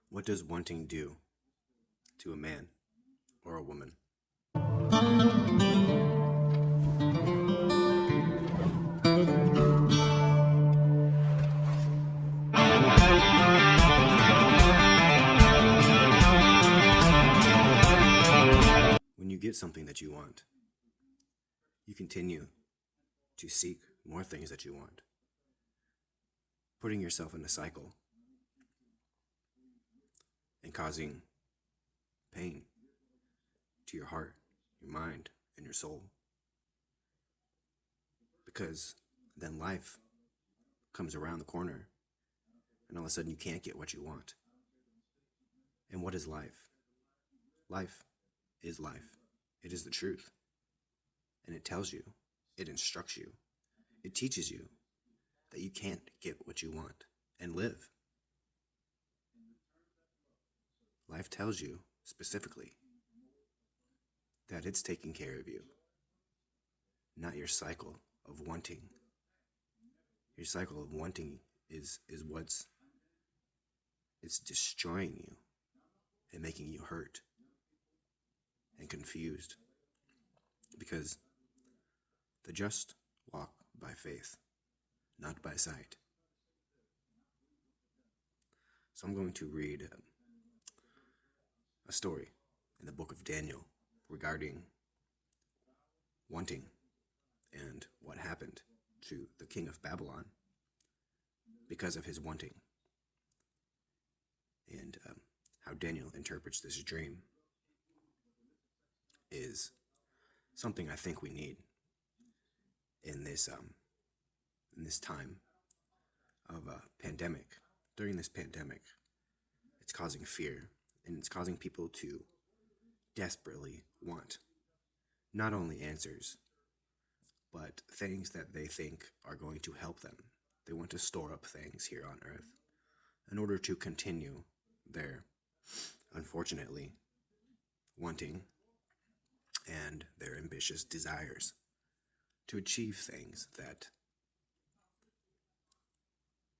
What does wanting do to a man or a woman? When you get something that you want, you continue to seek more things that you want, putting yourself in a cycle and causing pain to your heart, your mind, and your soul. Because then life comes around the corner and all of a sudden you can't get what you want. And what is life? Life is life. It is the truth. And it tells you, it instructs you, it teaches you that you can't get what you want and live. Life tells you specifically that it's taking care of you, not your cycle of wanting. Your cycle of wanting is it's destroying you and making you hurt and confused, because the just walk by faith, not by sight. So I'm going to read a story in the book of Daniel regarding wanting and what happened to the king of Babylon because of his wanting, and how Daniel interprets this dream is something I think we need in this time of a pandemic. During this pandemic, it's causing fear, and it's causing people to desperately want not only answers, but things that they think are going to help them. They want to store up things here on earth in order to continue their, unfortunately, wanting and their ambitious desires to achieve things that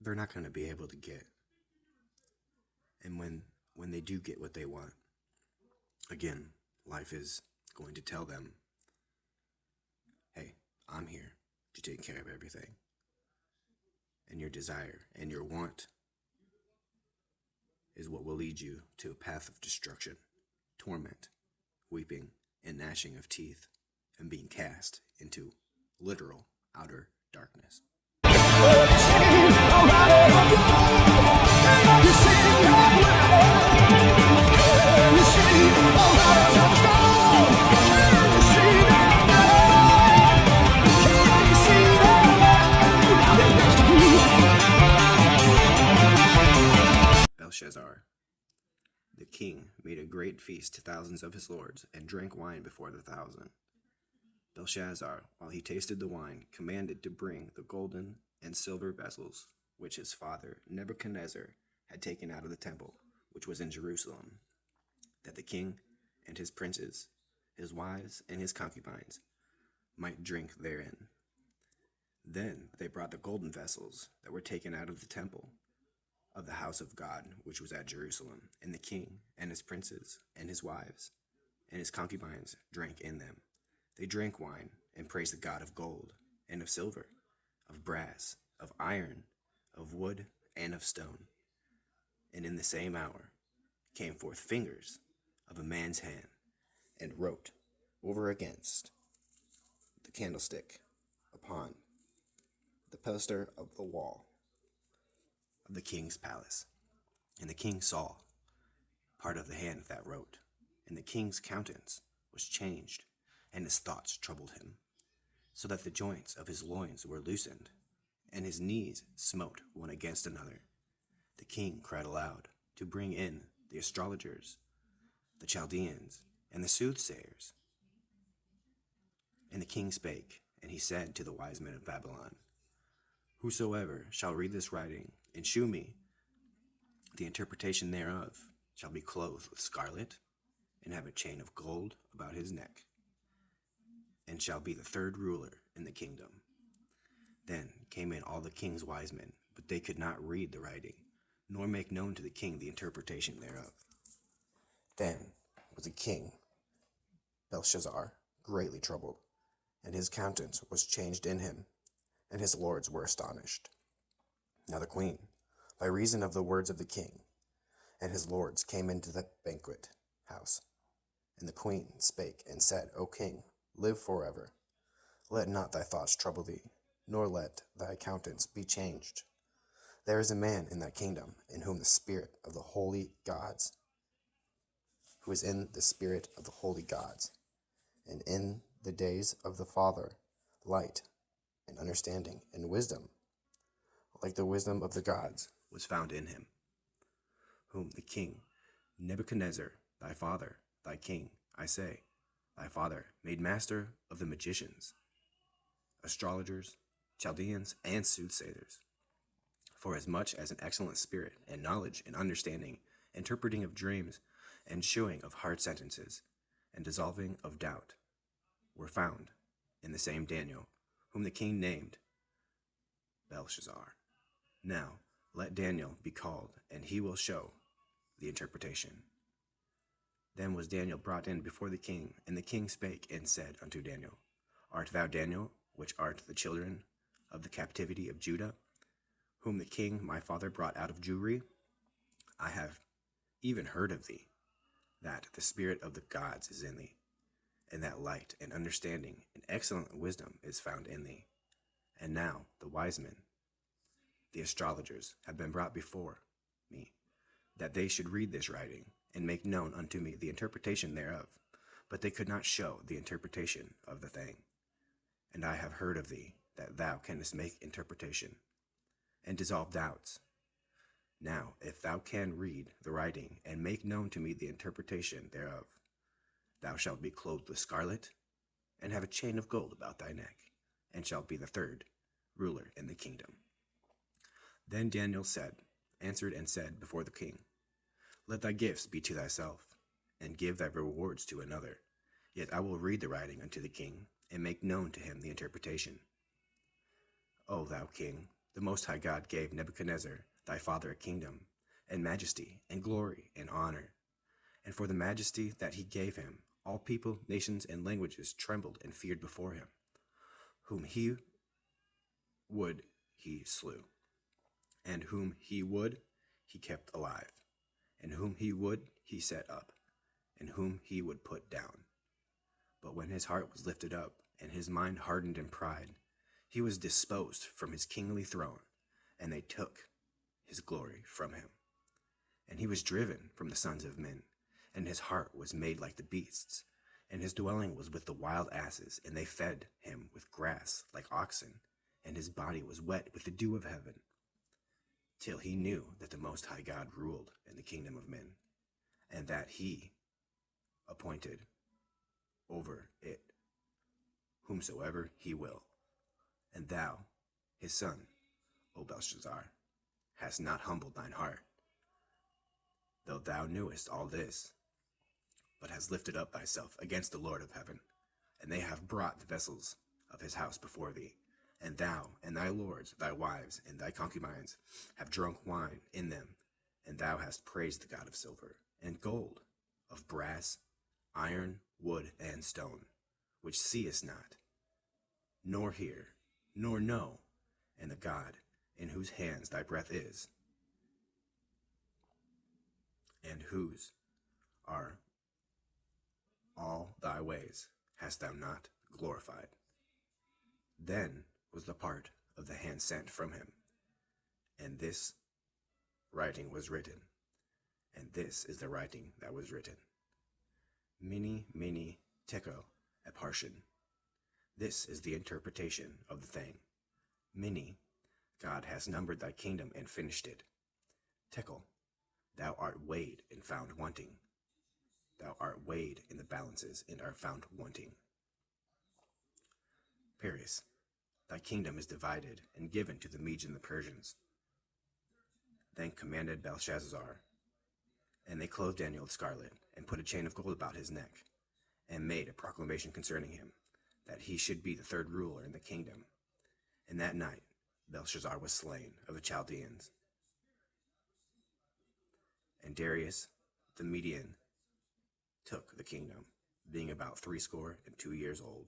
they're not going to be able to get. And when they do get what they want, again, life is going to tell them, hey, I'm here to take care of everything. And your desire and your want is what will lead you to a path of destruction, torment, weeping, and gnashing of teeth, and being cast into literal outer darkness. Belshazzar, the king, made a great feast to thousands of his lords, and drank wine before the thousand. Belshazzar, while he tasted the wine, commanded to bring the golden and silver vessels which his father Nebuchadnezzar had taken out of the temple, which was in Jerusalem, that the king and his princes, his wives, and his concubines might drink therein. Then they brought the golden vessels that were taken out of the temple of the house of God, which was at Jerusalem, and the king and his princes and his wives and his concubines drank in them. They drank wine and praised the God of gold and of silver, of brass, of iron, of wood, and of stone. And in the same hour came forth fingers of a man's hand, and wrote over against the candlestick upon the poster of the wall of the king's palace. And the king saw part of the hand that wrote, and the king's countenance was changed, and his thoughts troubled him, so that the joints of his loins were loosened, and his knees smote one against another. The king cried aloud to bring in the astrologers, the Chaldeans, and the soothsayers. And the king spake, and he said to the wise men of Babylon, whosoever shall read this writing, and shew me the interpretation thereof, shall be clothed with scarlet, and have a chain of gold about his neck, and shall be the third ruler in the kingdom. Then came in all the king's wise men, but they could not read the writing, nor make known to the king the interpretation thereof. Then was the king Belshazzar greatly troubled, and his countenance was changed in him, and his lords were astonished. Now the queen, by reason of the words of the king, and his lords came into the banquet house. And the queen spake and said, O king, live forever. Let not thy thoughts trouble thee, nor let thy countenance be changed. There is a man in that kingdom in whom the spirit of the holy gods, who is in the spirit of the holy gods, and in the days of the Father, light and understanding and wisdom, like the wisdom of the gods, was found in him, whom the king Nebuchadnezzar, thy father, thy king, I say, thy father, made master of the magicians, astrologers, Chaldeans, and soothsayers, for as much as an excellent spirit and knowledge and understanding, interpreting of dreams, and shewing of hard sentences, and dissolving of doubt, were found in the same Daniel, whom the king named Belshazzar. Now let Daniel be called, and he will show the interpretation. Then was Daniel brought in before the king, and the king spake and said unto Daniel, Art thou Daniel, which art the children of the captivity of Judah, whom the king my father brought out of Jewry? I have even heard of thee, that the spirit of the gods is in thee, and that light and understanding and excellent wisdom is found in thee. And now the wise men, the astrologers, have been brought before me, that they should read this writing, and make known unto me the interpretation thereof. But they could not show the interpretation of the thing. And I have heard of thee, that thou canst make interpretation, and dissolve doubts. Now, if thou can read the writing, and make known to me the interpretation thereof, thou shalt be clothed with scarlet, and have a chain of gold about thy neck, and shalt be the third ruler in the kingdom. Then Daniel answered and said before the king, Let thy gifts be to thyself, and give thy rewards to another. Yet I will read the writing unto the king, and make known to him the interpretation. O thou king, the Most High God gave Nebuchadnezzar thy father a kingdom, and majesty, and glory, and honor. And for the majesty that he gave him, all people, nations, and languages trembled and feared before him. Whom he would, he slew, and whom he would, he kept alive, and whom he would, he set up, and whom he would put down. But when his heart was lifted up, and his mind hardened in pride, he was disposed from his kingly throne, and they took his glory from him. And he was driven from the sons of men, and his heart was made like the beasts, and his dwelling was with the wild asses, and they fed him with grass like oxen, and his body was wet with the dew of heaven, till he knew that the Most High God ruled in the kingdom of men, and that he appointed over it whomsoever he will. And thou, his son, O Belshazzar, hast not humbled thine heart, though thou knewest all this, but hast lifted up thyself against the Lord of heaven, and they have brought the vessels of his house before thee, and thou and thy lords, thy wives, and thy concubines have drunk wine in them, and thou hast praised the God of silver, and gold, of brass, iron, wood, and stone, which seest not, nor hear, nor know, and the God in whose hands thy breath is, and whose are all thy ways, hast thou not glorified. Then was the part of the hand sent from him, and this writing was written, and this is the writing that was written. Mene, tekel, upharsin. This is the interpretation of the thing. Mene, God has numbered thy kingdom and finished it. Tekel, thou art weighed and found wanting. Thou art weighed in the balances and art found wanting. Paris, thy kingdom is divided and given to the Medes and the Persians. Then commanded Belshazzar, and they clothed Daniel with scarlet, and put a chain of gold about his neck, and made a proclamation concerning him, that he should be the third ruler in the kingdom. And that night Belshazzar was slain of the Chaldeans. And Darius the Median took the kingdom, being about 62 years old.